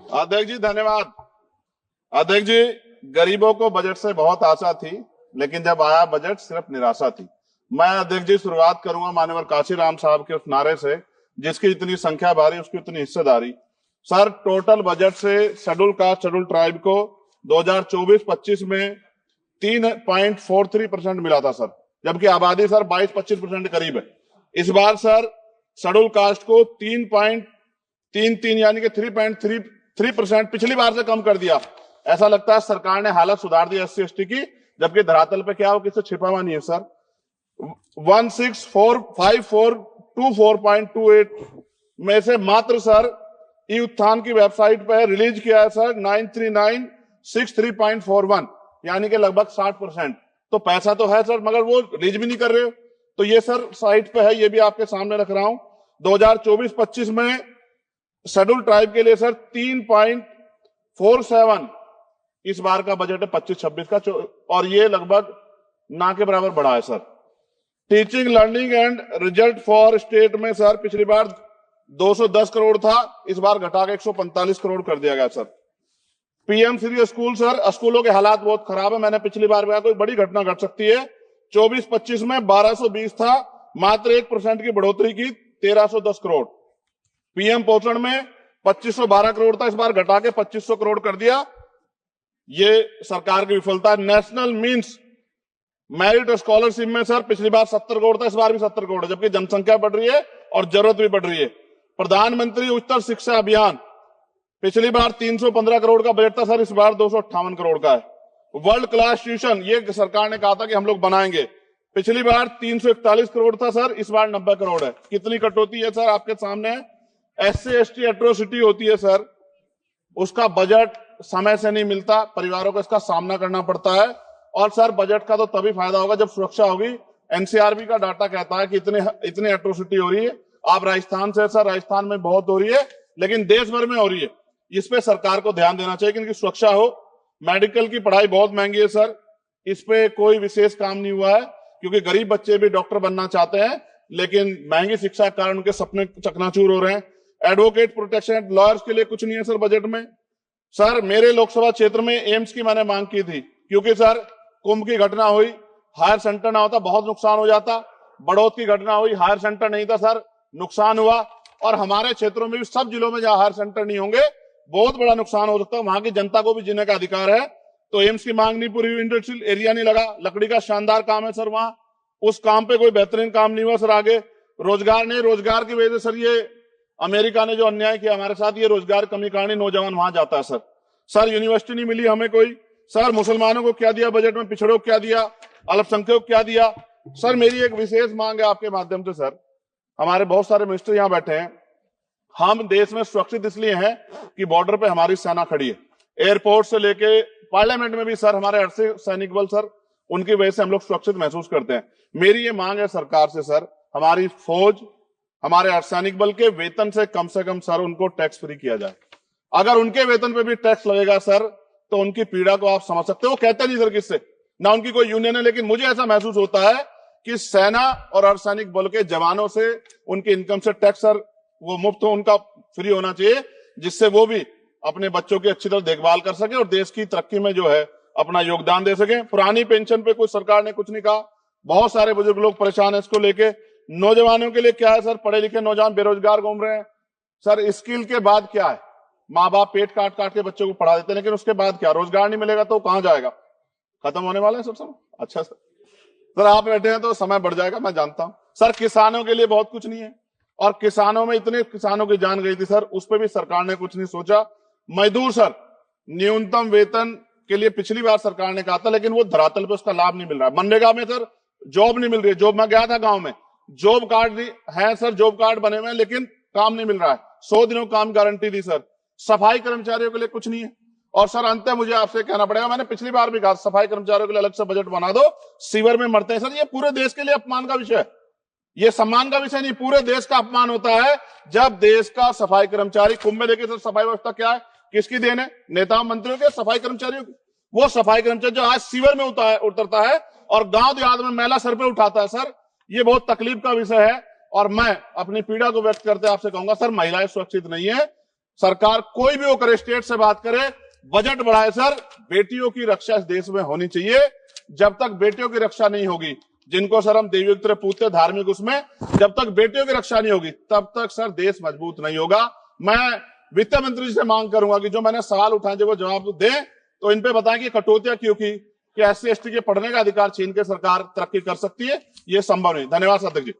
अध्यक्ष जी धन्यवाद। अध्यक्ष जी, गरीबों को बजट से बहुत आशा थी, लेकिन जब आया बजट सिर्फ निराशा थी। मैं अध्यक्ष जी शुरुआत करूंगा माननीय काशीराम साहब के उस नारे से, जिसकी इतनी संख्या भारी उसकी उतनी हिस्सेदारी। सर, टोटल बजट से शेड्यूल कास्ट शेड्यूल ट्राइब को 2024-25 में 3.43% मिला था सर, जबकि आबादी सर 22-25% करीब है। इस बार सर शेड्यूल कास्ट को 3.33 यानी कि 3.33% पिछली बार से कम कर दिया। ऐसा लगता है सरकार ने हालत सुधार दी SC/ST की, जबकि धरातल पे क्या हो किसी छिपा हुआ नहीं है सर। 1645424.28 में से मात्र सर ई उत्थान की वेबसाइट पे रिलीज किया है सर 93963.41, यानी कि लगभग 60%। तो पैसा तो है सर, मगर वो रिलीज भी नहीं कर रहे हो। तो ये सर साइट पे है, ये भी आपके सामने रख रहा हूं। 2024-25 में शेड्यूल ट्राइब के लिए सर 3.47 इस बार का बजट है 25-26 का, और ये लगभग ना के बराबर बढ़ा है sir. Teaching learning and result for state में सर पिछली बार 210 करोड़ था, इस बार घटा के 145 करोड़ कर दिया गया sir. PM Shri school sir, स्कूलों के हालात बहुत खराब है। मैंने पिछली बार कहा कोई बड़ी घटना घट सकती है। 24-25 में 1220 था, मात्र 1% की बढ़ोतरी की 1310 करोड़। PM पोषण में 2512 करोड़ था, इस बार घटा के 2500 करोड़ कर दिया। ये सरकार की विफलता है। नेशनल मीन्स मेरिट स्कॉलरशिप में सर पिछली बार 70 करोड़ था, इस बार भी 70 करोड़ है, जबकि जनसंख्या बढ़ रही है और जरूरत भी बढ़ रही है। प्रधानमंत्री उच्चतर शिक्षा अभियान पिछली बार 315 करोड़ का बजट था सर, इस बार 258 करोड़ का है। वर्ल्ड क्लास ट्यूशन ये सरकार ने कहा था कि हम लोग बनाएंगे, पिछली बार 341 करोड़ था सर, इस बार 90 करोड़ है। कितनी कटौती है सर आपके सामने है। SC/ST एट्रोसिटी होती है सर, उसका बजट समय से नहीं मिलता, परिवारों को इसका सामना करना पड़ता है। और सर बजट का तो तभी फायदा होगा जब सुरक्षा होगी। NCRB का डाटा कहता है कि इतने एट्रोसिटी हो रही है। आप राजस्थान से सर, राजस्थान में बहुत हो रही है, लेकिन देश भर में हो रही है। इस पे सरकार को ध्यान देना चाहिए कि इनकी सुरक्षा हो। मेडिकल की पढ़ाई बहुत महंगी है सर, इस पे कोई विशेष काम नहीं हुआ है, क्योंकि गरीब बच्चे भी डॉक्टर बनना चाहते हैं, लेकिन महंगी शिक्षा के कारण उनके सपने चकनाचूर हो रहे हैं। एडवोकेट प्रोटेक्शन लॉयर्स के लिए कुछ नहीं है सर बजट में। सर मेरे लोकसभा क्षेत्र में एम्स की मैंने मांग की थी, क्योंकि सर कुंभ की घटना हुई, हायर सेंटर ना होता बहुत नुकसान हो जाता। बड़ौद की घटना हुई, हायर सेंटर नहीं था सर, नुकसान हुआ। और हमारे क्षेत्रों में भी सब जिलों में जहां हायर सेंटर नहीं होंगे बहुत बड़ा नुकसान हो सकता है। वहां की जनता को भी जीने का अधिकार है। तो एम्स की मांग नहीं पूरी हुई, इंडस्ट्रियल एरिया नहीं लगा। लकड़ी का शानदार काम है सर वहां, उस काम पे कोई बेहतरीन काम नहीं हुआ सर। आगे रोजगार नहीं, रोजगार की वजह से सर ये अमेरिका ने जो अन्याय किया हमारे साथ, ये रोजगार कमी कारण नौजवान वहां जाता है सर। सर यूनिवर्सिटी नहीं मिली हमें कोई। सर मुसलमानों को क्या दिया बजट में, पिछड़ों को क्या दिया, अल्पसंख्यकों को क्या दिया। सर मेरी एक विशेष मांग है आपके माध्यम से सर, हमारे बहुत सारे मिनिस्टर यहां बैठे हैं। हम देश में सुरक्षित इसलिए हैं कि बॉर्डर पे हमारी सेना खड़ी है। एयरपोर्ट से लेके पार्लियामेंट में भी सर हमारे अर्धसैनिक सैनिक बल सर, उनकी वजह से हम लोग सुरक्षित महसूस करते हैं। मेरी ये मांग है सरकार से सर, हमारी फौज, हमारे अर्धसैनिक बल के वेतन से कम सर उनको टैक्स फ्री किया जाए। अगर उनके वेतन पे भी टैक्स लगेगा सर, तो उनकी पीड़ा को आप समझ सकते हो। वो कहते नहीं सर किससे, ना उनकी कोई यूनियन है, लेकिन मुझे ऐसा महसूस होता है कि सेना और अर्धसैनिक बल के जवानों से उनकी इनकम से टैक्स सर वो मुफ्त हो, उनका फ्री होना चाहिए, जिससे वो भी अपने बच्चों की अच्छी तरह देखभाल कर सके और देश की तरक्की में जो है अपना योगदान दे सके। पुरानी पेंशन पे कोई सरकार ने कुछ नहीं कहा, बहुत सारे बुजुर्ग लोग परेशान है इसको लेके। नौजवानों के लिए क्या है सर, पढ़े लिखे नौजवान बेरोजगार घूम रहे हैं सर। स्किल के बाद क्या है, माँ बाप पेट काट काट के बच्चों को पढ़ा देते हैं, लेकिन उसके बाद क्या, रोजगार नहीं मिलेगा तो कहां जाएगा, खत्म होने वाला है सब समय। अच्छा सर आप बैठे हैं तो समय बढ़ जाएगा, मैं जानता हूं सर। किसानों के लिए बहुत कुछ नहीं है, और किसानों में इतने किसानों की जान गई थी सर, उस पर भी सरकार ने कुछ नहीं सोचा। मजदूर सर, न्यूनतम वेतन के लिए पिछली बार सरकार ने कहा था, लेकिन वो धरातल पे उसका लाभ नहीं मिल रहा है। मनरेगा में सर जॉब नहीं मिल रही है। जॉब, मैं गया था गांव में, जॉब कार्ड है सर, जॉब कार्ड बने हुए हैं, लेकिन काम नहीं मिल रहा है। 100 दिनों काम गारंटी दी सर। सफाई कर्मचारियों के लिए कुछ नहीं है। और सर अंत मुझे आपसे कहना पड़ेगा, मैंने पिछली बार भी कहा सफाई कर्मचारियों के लिए अलग से बजट बना दो, सीवर में मरते हैं सर। ये पूरे देश के लिए अपमान का विषय है, ये सम्मान का विषय नहीं, पूरे देश का अपमान होता है जब देश का सफाई कर्मचारी, कुंभ में देखिए सर सफाई व्यवस्था क्या है, किसकी देन है, नेता मंत्रियों के, सफाई कर्मचारियों की। वो सफाई कर्मचारी जो आज सीवर में उतरता है और गांव देहात में मैला सर पे उठाता है सर, ये बहुत तकलीफ का विषय है। और मैं अपनी पीड़ा को व्यक्त करते आपसे कहूंगा सर, महिलाएं सुरक्षित नहीं है। सरकार कोई भी वो करे, स्टेट से बात करे, बजट बढ़ाए सर। बेटियों की रक्षा इस देश में होनी चाहिए। जब तक बेटियों की रक्षा नहीं होगी, जिनको सर हम देवी उत्तर पूछते धार्मिक, उसमें जब तक बेटियों की रक्षा नहीं होगी तब तक सर देश मजबूत नहीं होगा। मैं वित्त मंत्री जी से मांग करूंगा कि जो मैंने सवाल उठाए जब वो जवाब दें तो इन पे बताएं कि कटौतियां क्यों की, कि SC ST के पढ़ने का अधिकार छीन के सरकार तरक्की कर सकती है, ये संभव नहीं। धन्यवाद अध्यक्ष जी।